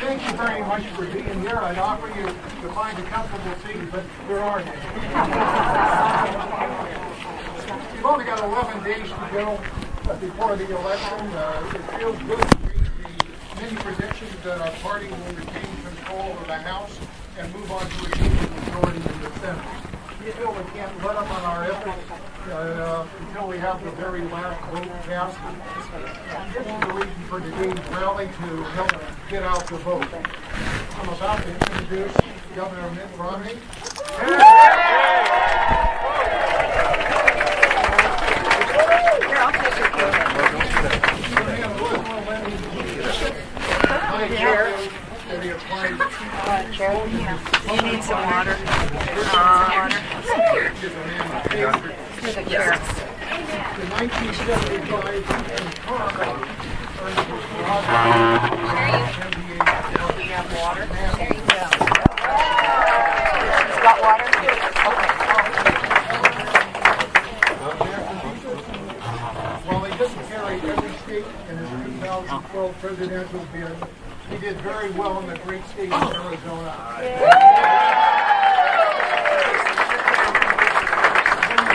thank you very much for being here. I'd offer you to find a comfortable seat, but there aren't any. We've only got 11 days to go before the election. It feels good to read the many predictions that our party will retain control of the House and move on to achieve the majority in the Senate. We feel we can't let up on our efforts until we have the very last vote cast. This is the reason for today's rally, to help get out the vote. I'm about to introduce Governor Mitt Romney. Chair, you need some water. Here's a chair. In 1975, We have water. There you go. He's got water? While he didn't carry every state in his 2012 presidential bid, he did very well in the great state of Arizona.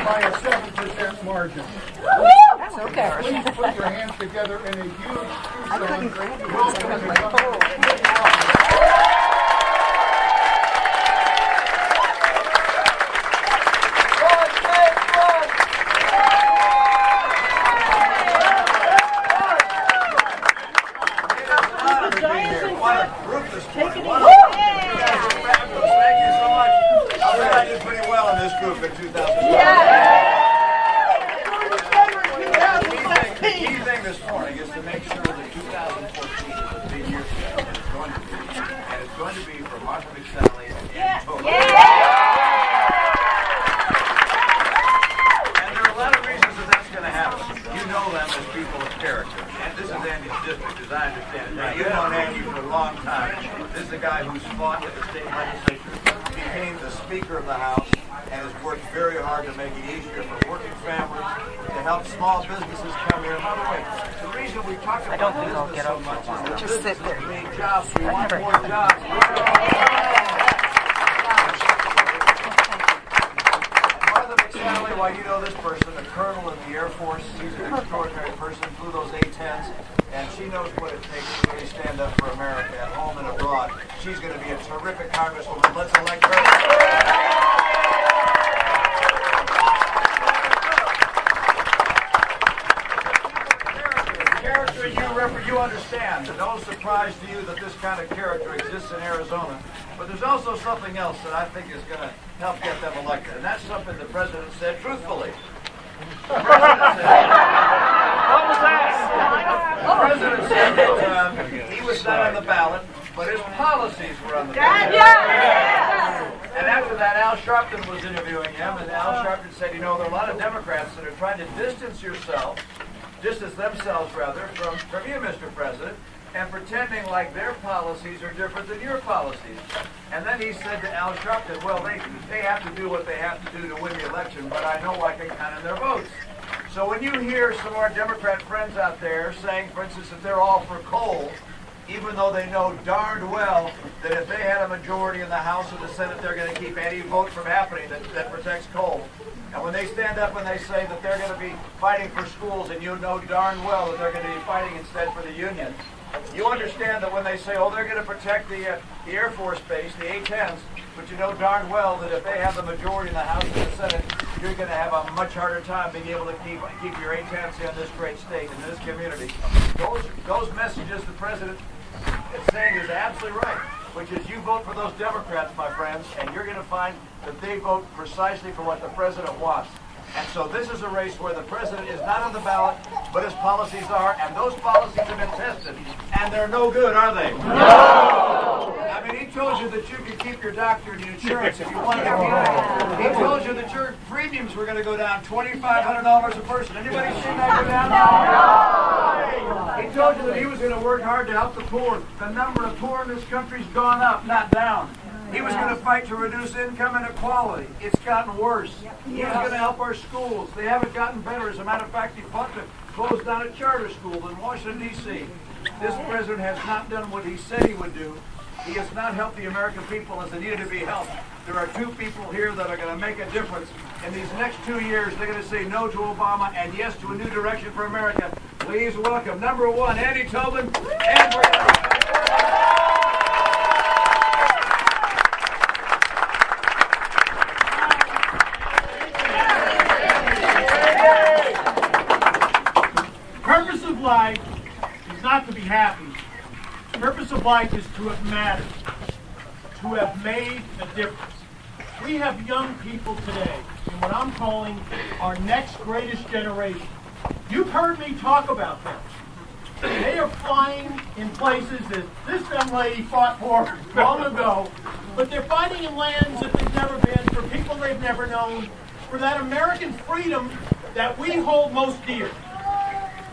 By a 7% margin. That's okay. Please put your hands together in a huge I couldn't grab it. McSally and Tobin. And there are a lot of reasons that that's going to happen. You know them as people of character. And this is Andy's district, as I understand it. Now, you've known Andy for a long time. This is a guy who's fought at the state legislature, became the Speaker of the House, and has worked very hard to make it easier for working families, to help small businesses come here. By the way, the reason we talk about business so much is that Just sit there. we need jobs. We want more jobs. Martha McSally, why you know this person, a colonel in the Air Force. She's an extraordinary person, flew those A-10s, and she knows what it takes to really stand up for America at home and abroad. She's going to be a terrific congresswoman. Let's elect her. You understand, and no surprise to you that this kind of character exists in Arizona. But there's also something else that I think is going to help get them elected, and that's something the president said truthfully. What was that? The president said that he was not on the ballot, but his policies were on the ballot. And after that, Al Sharpton was interviewing him, and Al Sharpton said, you know, there are a lot of Democrats that are trying to distance themselves from you, Mr. President, and pretending like their policies are different than your policies. And then he said to Al Sharpton, well, they have to do what they have to do to win the election, but I know I can count on their votes. So when you hear some of our Democrat friends out there saying, for instance, that they're all for coal, even though they know darned well that if they had a majority in the House or the Senate, they're going to keep any vote from happening that protects coal. And when they stand up and they say that they're going to be fighting for schools, and you know darn well that they're going to be fighting instead for the union, you understand that when they say, oh, they're going to protect the Air Force Base, the A-10s, but you know darn well that if they have the majority in the House and the Senate, you're going to have a much harder time being able to keep your A-10s in this great state, in this community. Those messages the President is saying is absolutely right, which is you vote for those Democrats, my friends, and you're going to find that they vote precisely for what the President wants. And so this is a race where the President is not on the ballot, but his policies are, and those policies have been tested, and they're no good, are they? No! I mean, he told you that you could keep your doctor and your insurance if you wanted to. He told you that your premiums were going to go down $2,500 a person. Anybody seen that go down? No! He told you that he was going to work hard to help the poor. The number of poor in this country's gone up, not down. He was going to fight to reduce income inequality. It's gotten worse. He was going to help our schools. They haven't gotten better. As a matter of fact, he fought to close down a charter school in Washington, D.C. This president has not done what he said he would do. He has not helped the American people as they needed to be helped. There are two people here that are going to make a difference. In these next 2 years, they're going to say no to Obama and yes to a new direction for America. Please welcome, number one, Andy Tobin and Marana. Purpose of life is not to be happy. Purpose of life is to have mattered, to have made a difference. We have young people today in what I'm calling our next greatest generation. You've heard me talk about them. They are flying in places that this young lady fought for long ago, but they're fighting in lands that they've never been, for people they've never known, for that American freedom that we hold most dear.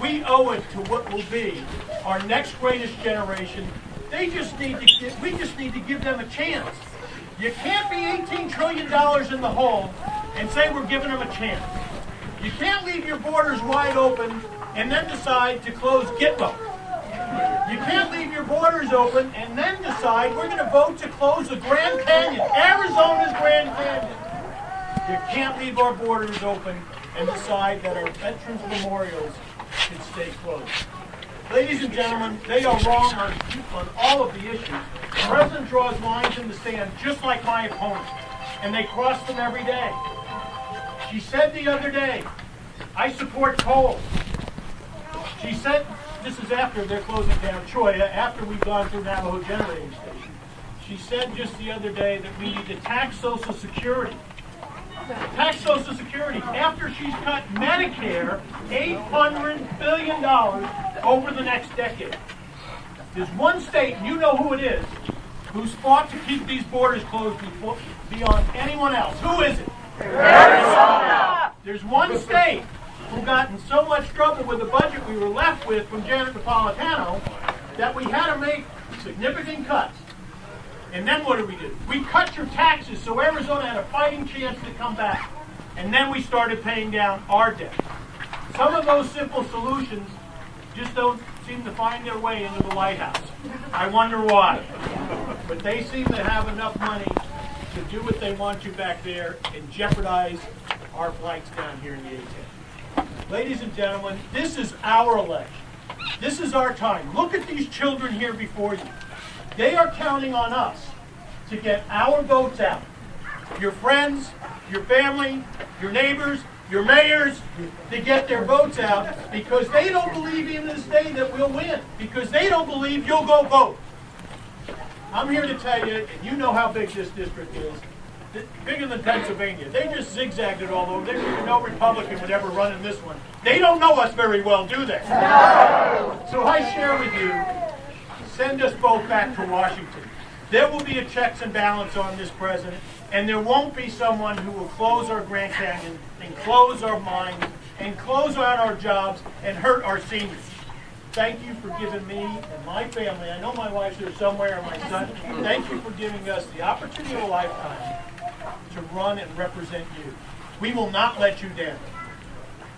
We owe it to what will be our next greatest generation. We just need to give them a chance. You can't be $18 trillion in the hole and say we're giving them a chance. You can't leave your borders wide open and then decide to close Gitmo. You can't leave your borders open and then decide we're going to vote to close the Grand Canyon, Arizona's Grand Canyon. You can't leave our borders open and decide that our veterans' memorials should stay closed. Ladies and gentlemen, they are wrong on all of the issues. The president draws lines in the sand just like my opponent, and they cross them every day. She said the other day, I support coal. She said, this is after they're closing down Choya, after we've gone through Navajo Generating Station. She said just the other day that we need to tax Social Security. Tax Social Security after she's cut Medicare $800 billion over the next decade. There's one state, and you know who it is, who's fought to keep these borders closed beyond anyone else. Who is it? Arizona. There's one state who got in so much trouble with the budget we were left with from Janet Napolitano that we had to make significant cuts. And then what did we do? We cut your taxes so Arizona had a fighting chance to come back. And then we started paying down our debt. Some of those simple solutions just don't seem to find their way into the White House. I wonder why. But they seem to have enough money to do what they want to back there and jeopardize our flights down here in the A-10. Ladies and gentlemen, this is our election. This is our time. Look at these children here before you. They are counting on us to get our votes out. Your friends, your family, your neighbors, your mayors, to get their votes out because they don't believe even this day that we'll win, because they don't believe you'll go vote. I'm here to tell you, and you know how big this district is, bigger than Pennsylvania. They just zigzagged it all over. No Republican would ever run in this one. They don't know us very well, do they? No. So I share with you, send us both back to Washington. There will be a checks and balance on this president, and there won't be someone who will close our Grand Canyon and close our mines and close out our jobs and hurt our seniors. Thank you for giving me and my family, I know my wife's here somewhere, and my son, thank you for giving us the opportunity of a lifetime to run and represent you. We will not let you down.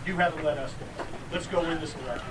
You haven't let us down. Let's go win this election.